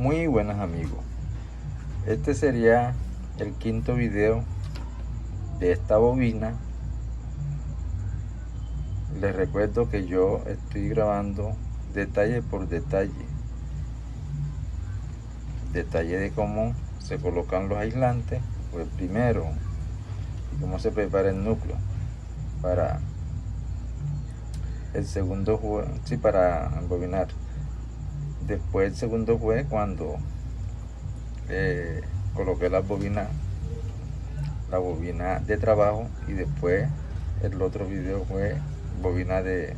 Muy buenos amigos, este sería el quinto video de esta bobina. Les recuerdo que yo estoy grabando detalle por detalle de cómo se colocan los aislantes, por el primero, y cómo se prepara el núcleo para el segundo fue, sí, para embobinar. Después el segundo fue cuando coloqué la bobina de trabajo, y después el otro video fue bobina de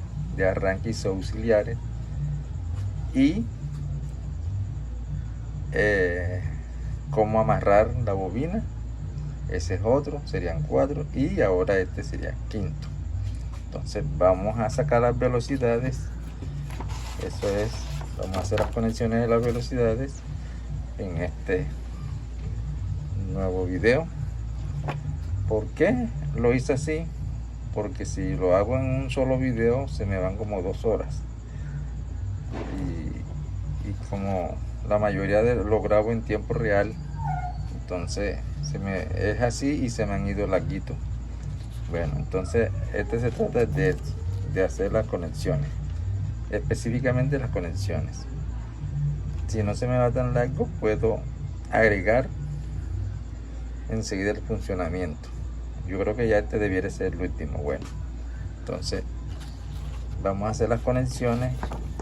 arranque y auxiliares, y cómo amarrar la bobina. Ese es otro, serían 4, y ahora este sería quinto. Entonces vamos a sacar las velocidades. Eso es, vamos a hacer las conexiones de las velocidades en este nuevo video. ¿Por qué lo hice así? Porque si lo hago en un solo video se me van como 2 horas, y como la mayoría lo grabo en tiempo real, entonces es así y se me han ido larguitos. Bueno, entonces se trata de hacer las conexiones, específicamente las conexiones. Si no se me va tan largo, puedo agregar enseguida el funcionamiento. Yo creo que ya debiera ser el último. Bueno, entonces vamos a hacer las conexiones.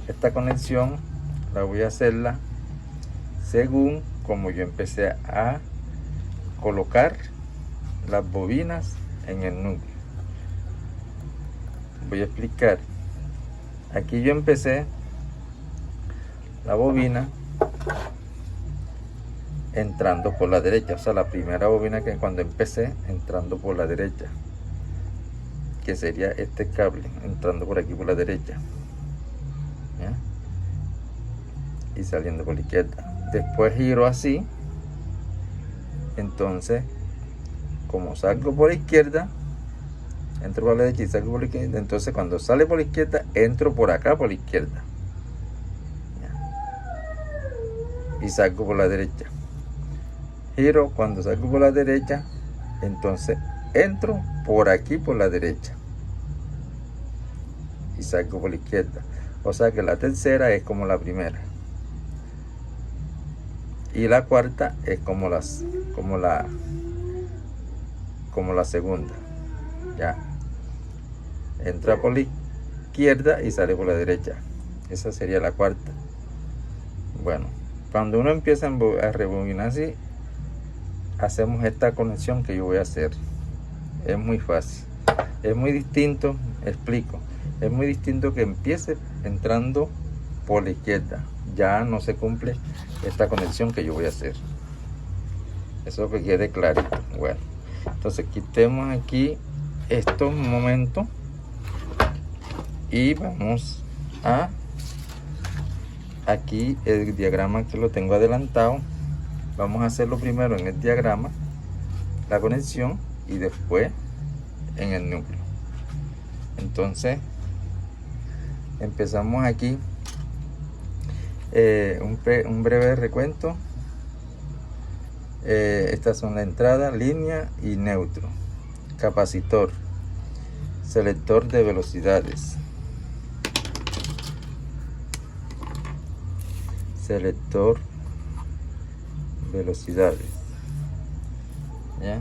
Esta conexión la voy a hacerla según como yo empecé a colocar las bobinas en el núcleo. Voy a explicar. Aquí yo empecé la bobina entrando por la derecha, o sea, la primera bobina que cuando empecé entrando por la derecha, que sería este cable entrando por aquí por la derecha, ¿ya? Y saliendo por la izquierda. Después giro así, entonces como salgo por la izquierda, entro por la derecha y salgo por la izquierda, entonces cuando sale por la izquierda entro por acá por la izquierda, ¿ya? Y salgo por la derecha. Giro, cuando salgo por la derecha, entonces entro por aquí por la derecha y salgo por la izquierda. O sea que la tercera es como la primera y la cuarta es como la segunda, ya. Entra por la izquierda y sale por la derecha. Esa sería la cuarta. Bueno, cuando uno empieza a rebobinar así, hacemos esta conexión que yo voy a hacer. Es muy fácil, es muy distinto, explico, es muy distinto que empiece entrando por la izquierda. Ya no se cumple esta conexión que yo voy a hacer. Eso que quede clarito. Bueno, entonces quitemos aquí esto un momento y vamos a aquí el diagrama que lo tengo adelantado. Vamos a hacerlo primero en el diagrama, la conexión, y después en el núcleo. Entonces empezamos aquí, un breve recuento. Estas son la entrada, línea y neutro, capacitor, selector de velocidades, ¿ya?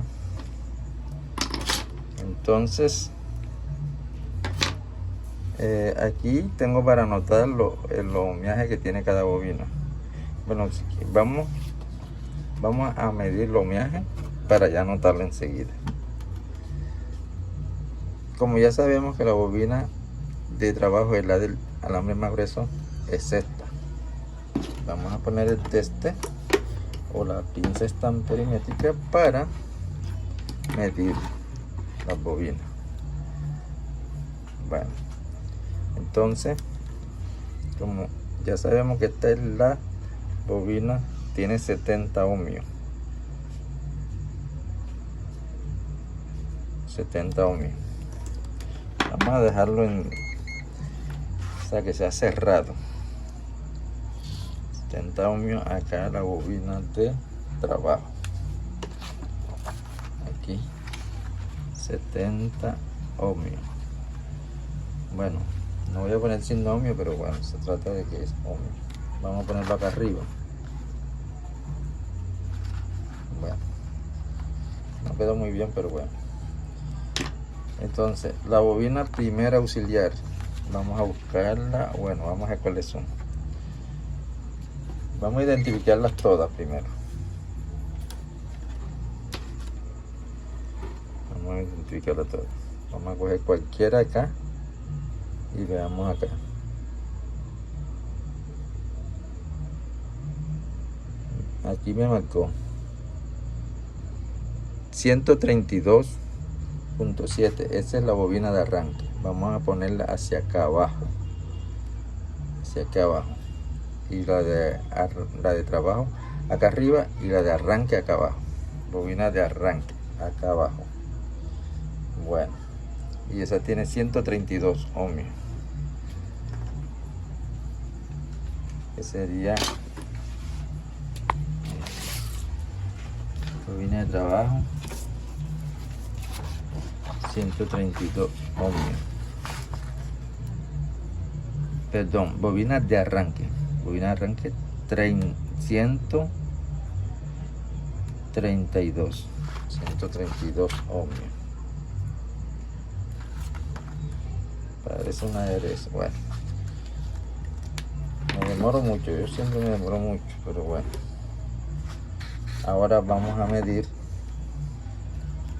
Entonces aquí tengo para anotar los ohmiajes que tiene cada bobina. Bueno, vamos a medir los ohmiajes para ya anotarlo enseguida. Como ya sabemos que la bobina de trabajo es la del alambre más grueso, es esta. Vamos a poner el teste o la pinza estamperimétrica para medir las bobinas. Bueno, entonces, como ya sabemos que esta es la bobina, tiene 70 ohmios. 70 ohmios. Vamos a dejarlo en, o sea, que sea cerrado. 70 ohmios acá la bobina de trabajo. Aquí 70 ohmios. Bueno, no voy a poner sin ohmio, pero bueno, se trata de que es ohmio. Vamos a ponerlo acá arriba. Bueno, no quedó muy bien, pero bueno. Entonces, la bobina primera auxiliar, vamos a buscarla. Bueno, vamos a ver cuáles son. Vamos a identificarlas todas primero. Vamos a identificarlas todas. Vamos a coger cualquiera acá y veamos acá. Aquí me marcó 132.7. Esa es la bobina de arranque. Vamos a ponerla hacia acá abajo. Hacia acá abajo. Y la de trabajo acá arriba y la de arranque acá abajo. Bobina de arranque acá abajo. Bueno, y esa tiene 132 ohmios. Que sería bobina de trabajo 132 ohmios. Perdón, bobina de arranque. Bobina de arranque 132 ohmios. Parece una RS. Bueno, me demoro mucho, yo siempre me demoro mucho, pero bueno. Ahora vamos a medir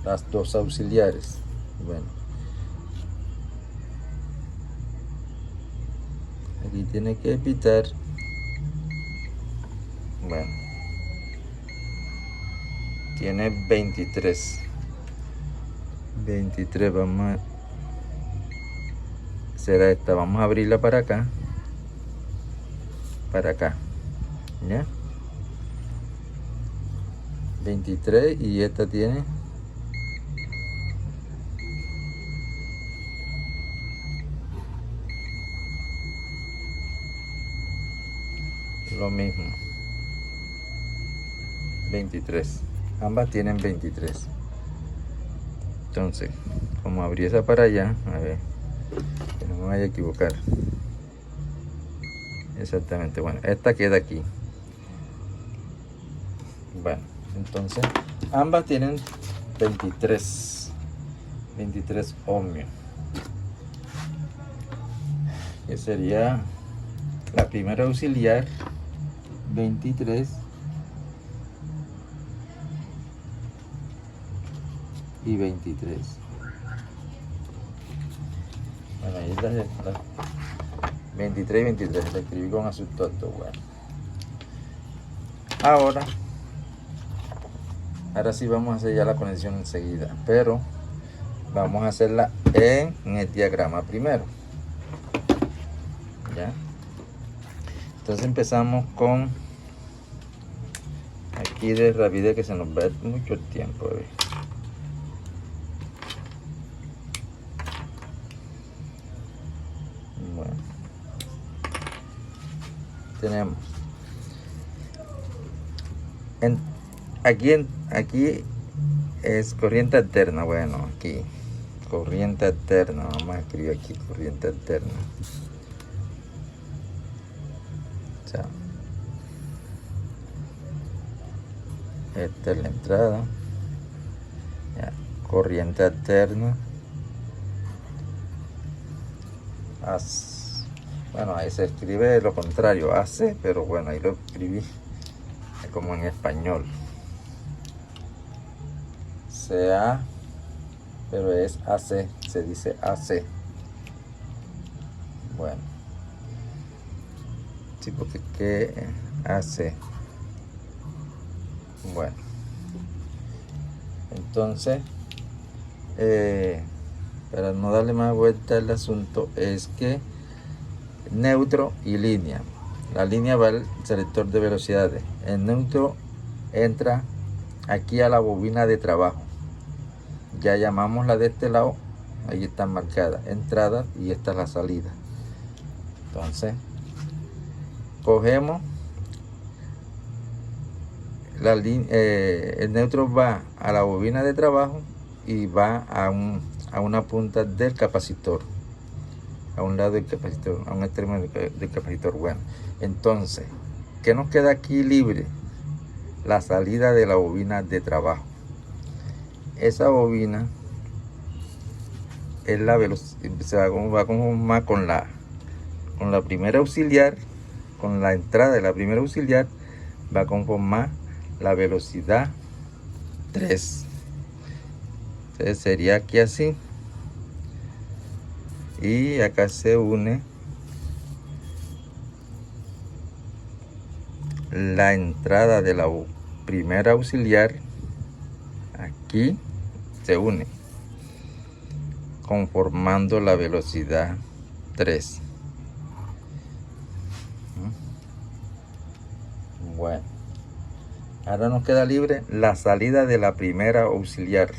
las dos auxiliares. Bueno, aquí tiene que pitar. Bueno, tiene 23. Vamos a... será esta. Vamos a abrirla para acá. Para acá. ¿Ya? 23 y esta tiene lo mismo, 23. Ambas tienen 23. Entonces, como abrí esa para allá, a ver, que no me vaya a equivocar. Exactamente, bueno, esta queda aquí. Bueno, entonces ambas tienen 23 ohmios, que sería la primera auxiliar 23 y 23. Bueno, ahí está 23 y 23, la escribí con azul todo. Bueno, ahora sí vamos a hacer ya la conexión enseguida, pero vamos a hacerla en el diagrama primero. ¿Ya? Entonces empezamos con aquí de rapidez, que se nos va mucho el tiempo. Bueno, tenemos aquí es corriente alterna. Bueno, aquí corriente alterna, vamos a escribir aquí corriente alterna. O sea, esta es la entrada. Ya, corriente alterna. Bueno, ahí se escribe lo contrario, AC, pero bueno, ahí lo escribí como en español. CA, pero es AC, se dice AC. Bueno, sí, porque ¿qué hace? Bueno, entonces, para no darle más vuelta al asunto, es que neutro y línea. La línea va al selector de velocidades. El neutro entra aquí a la bobina de trabajo. Ya llamamos la de este lado, ahí están marcadas entrada y esta es la salida. Entonces cogemos el neutro va a la bobina de trabajo y va a una punta del capacitor, a un lado del capacitor, a un extremo del capacitor. Bueno, entonces, ¿qué nos queda aquí libre? La salida de la bobina de trabajo. Esa bobina es la velocidad, se va a conformar con la primera auxiliar, con la entrada de la primera auxiliar, va a conformar la velocidad 3. Entonces sería aquí así, y acá se une la entrada de la primera auxiliar, aquí se une conformando la velocidad 3. Bueno, ahora nos queda libre la salida de la primera auxiliar.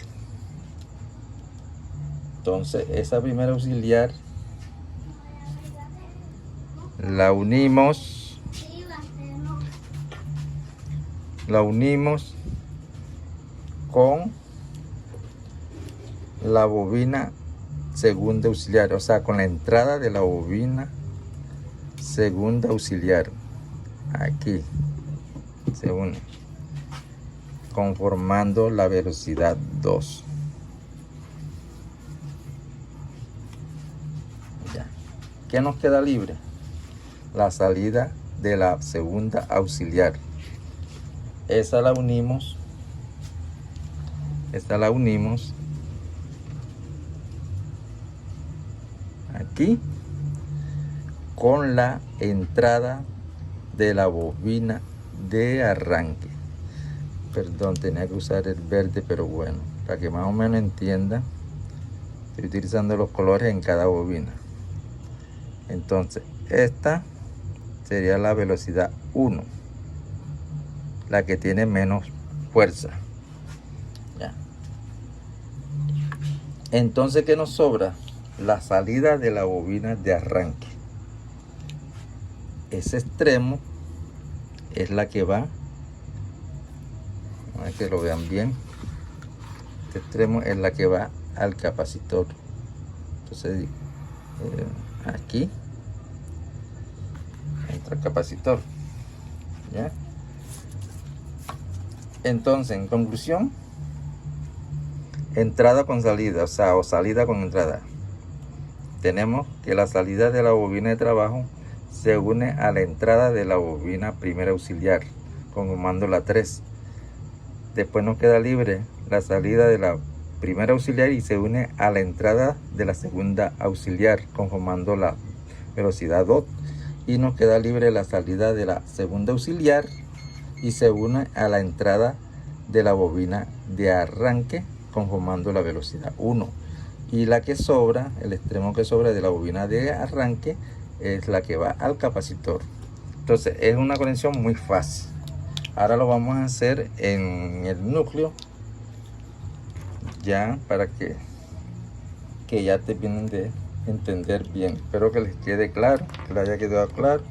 Entonces esa primera auxiliar la unimos con la bobina segunda auxiliar, o sea, con la entrada de la bobina segunda auxiliar. Aquí se une conformando la velocidad 2. Ya. ¿Qué nos queda libre? La salida de la segunda auxiliar. Esa la unimos aquí con la entrada de la bobina de arranque. Perdón, tenía que usar el verde, pero bueno, para que más o menos entiendan, estoy utilizando los colores en cada bobina. Entonces esta sería la velocidad 1, la que tiene menos fuerza. Ya. Entonces, ¿qué nos sobra? La salida de la bobina de arranque. Ese extremo es la que va, para que lo vean bien, este extremo es la que va al capacitor. Entonces aquí entra el capacitor. ¿Ya? Entonces, en conclusión, entrada con salida, o salida con entrada. Tenemos que la salida de la bobina de trabajo se une a la entrada de la bobina primera auxiliar, conformando la 3. Después nos queda libre la salida de la primera auxiliar y se une a la entrada de la segunda auxiliar, conformando la velocidad 2. Y nos queda libre la salida de la segunda auxiliar y se une a la entrada de la bobina de arranque, conformando la velocidad 1. Y la que sobra, el extremo que sobra de la bobina de arranque, es la que va al capacitor. Entonces es una conexión muy fácil. Ahora lo vamos a hacer en el núcleo, ya para que ya terminen de entender bien. Espero que les quede claro, que les haya quedado claro,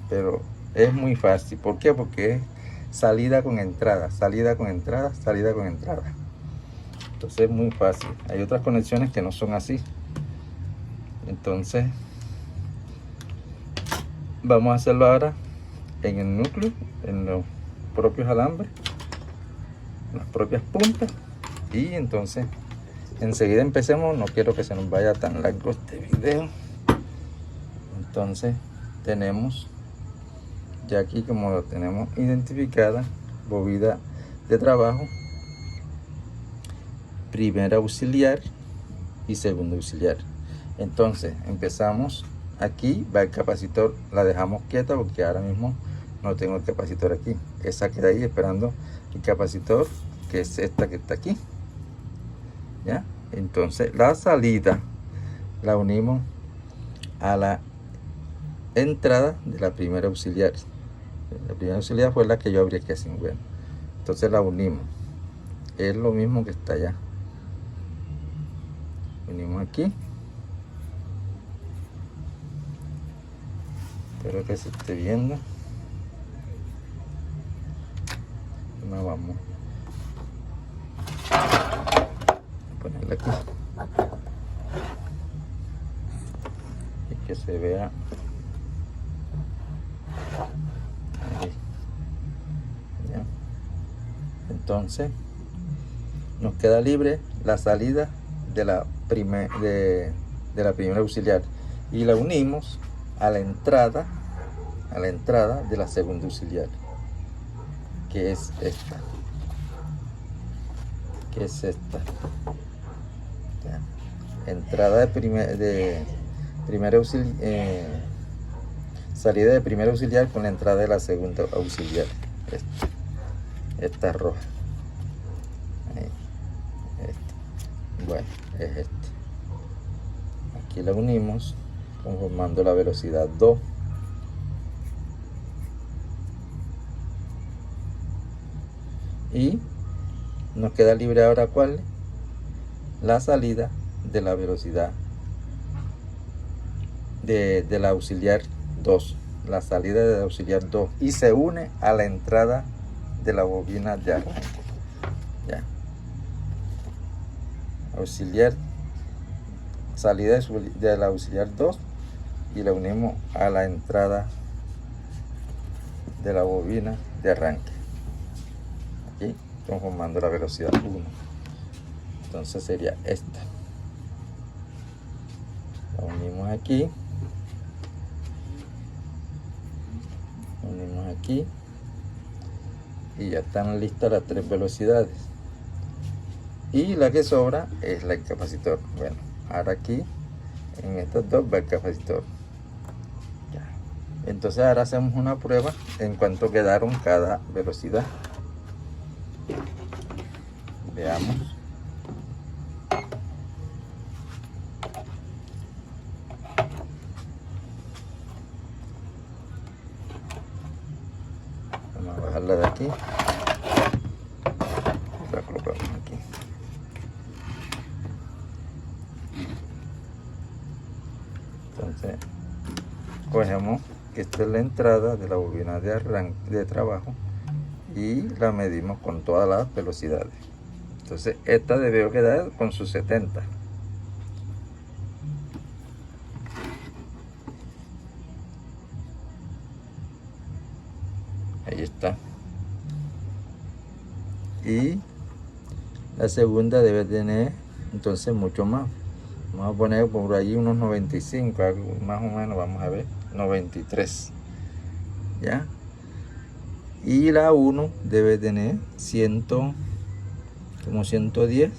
pero es muy fácil. ¿Por qué? Porque es salida con entrada, salida con entrada, salida con entrada. Entonces es muy fácil. Hay otras conexiones que no son así. Entonces vamos a hacerlo ahora en el núcleo, en los propios alambres, las propias puntas. Y entonces enseguida empecemos. No quiero que se nos vaya tan largo este video. Entonces tenemos ya aquí, como lo tenemos identificada, bobina de trabajo, primera auxiliar y segunda auxiliar. Entonces empezamos. Aquí va el capacitor, la dejamos quieta porque ahora mismo no tengo el capacitor aquí. Esa queda ahí esperando el capacitor, que es esta que está aquí. ¿Ya? Entonces la salida la unimos a la entrada de la primera auxiliar. La primera auxiliar fue la que yo abrí aquí así. Bueno, entonces la unimos. Es lo mismo que está allá. Unimos aquí. Espero que se esté viendo. última vamos a ponerla aquí y que se vea ahí. ¿Ya? Entonces nos queda libre la salida de la primera auxiliar y la unimos a la entrada de la segunda auxiliar, que es esta, ¿ya? Entrada de primera auxiliar, salida de primera auxiliar con la entrada de la segunda auxiliar, esta roja. Ahí. Bueno, es este. Aquí la unimos conformando la velocidad 2. Y nos queda libre ahora ¿cuál? La salida de la velocidad de la auxiliar 2. La salida de la auxiliar 2. Y se une a la entrada de la bobina de arranque. Ya. Auxiliar, salida de la auxiliar 2 y la unimos a la entrada de la bobina de arranque, aquí conformando la velocidad 1. Entonces sería esta, la unimos aquí, y ya están listas las 3 velocidades. Y la que sobra es el capacitor. Bueno, ahora aquí en estas dos va el capacitor. Ya. Entonces ahora hacemos una prueba en cuanto quedaron cada velocidad. Veamos. Vamos a bajarla de aquí. La colocamos aquí. Entonces cogemos que esta es la entrada de la bobina de arranque de trabajo y la medimos con todas las velocidades. Entonces esta debió quedar con sus 70. Ahí está. Y la segunda debe tener entonces mucho más. Vamos a poner por ahí unos 95, algo más o menos, vamos a ver, 93. ¿Ya? Y la 1 debe tener 100, como 110,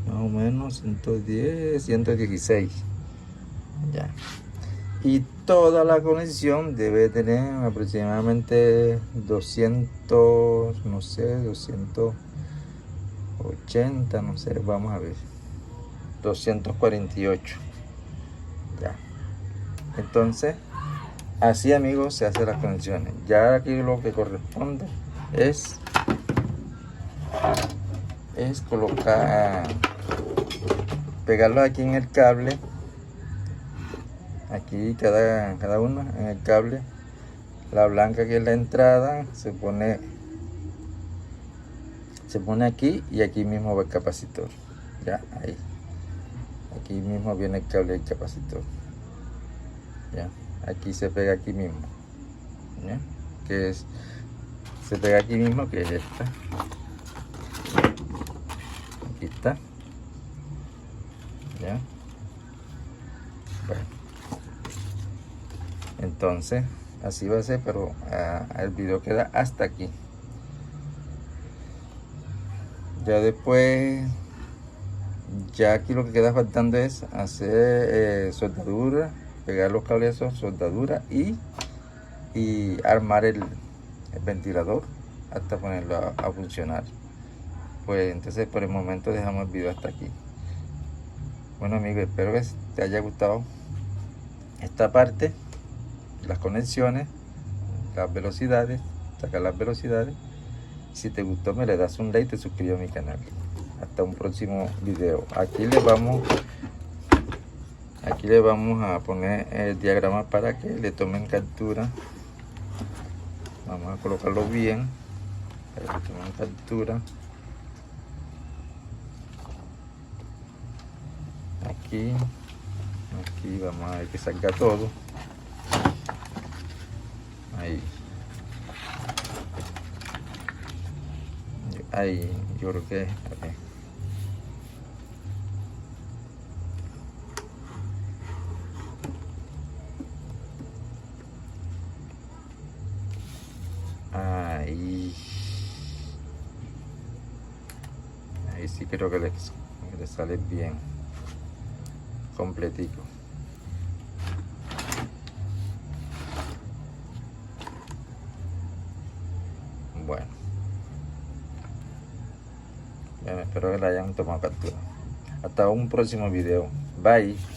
más o menos 110, 116. Ya. Y toda la conexión debe tener aproximadamente 200, no sé, 280, no sé, vamos a ver, 248. Ya. Entonces, así amigos se hacen las conexiones. Ya aquí lo que corresponde es colocar, pegarlo aquí en el cable. Aquí cada uno en el cable. La blanca que es la entrada se pone aquí y aquí mismo va el capacitor. Ya, ahí. Aquí mismo viene el cable del capacitor. Ya, aquí se pega aquí mismo. ¿Ya? Se pega aquí mismo, que es esta. Aquí está. Ya. Bueno. Entonces, así va a ser, pero el video queda hasta aquí. Ya después, ya aquí lo que queda faltando es hacer soldadura, pegar los cables, soldadura y armar el ventilador hasta ponerlo a funcionar. Pues entonces por el momento dejamos el video hasta aquí. Bueno amigos, espero que te haya gustado esta parte, las conexiones, las velocidades, sacar las velocidades. Si te gustó me le das un like y te suscribes a mi canal. Hasta un próximo video. Aquí le vamos a poner el diagrama para que le tomen captura. Vamos a colocarlo bien. Ahí le toman captura. Aquí vamos a ver que salga todo. Ahí yo creo que ahí sí creo que le sale bien completico. Bueno, espero que le hayan tomado captura. Hasta un próximo video. Bye.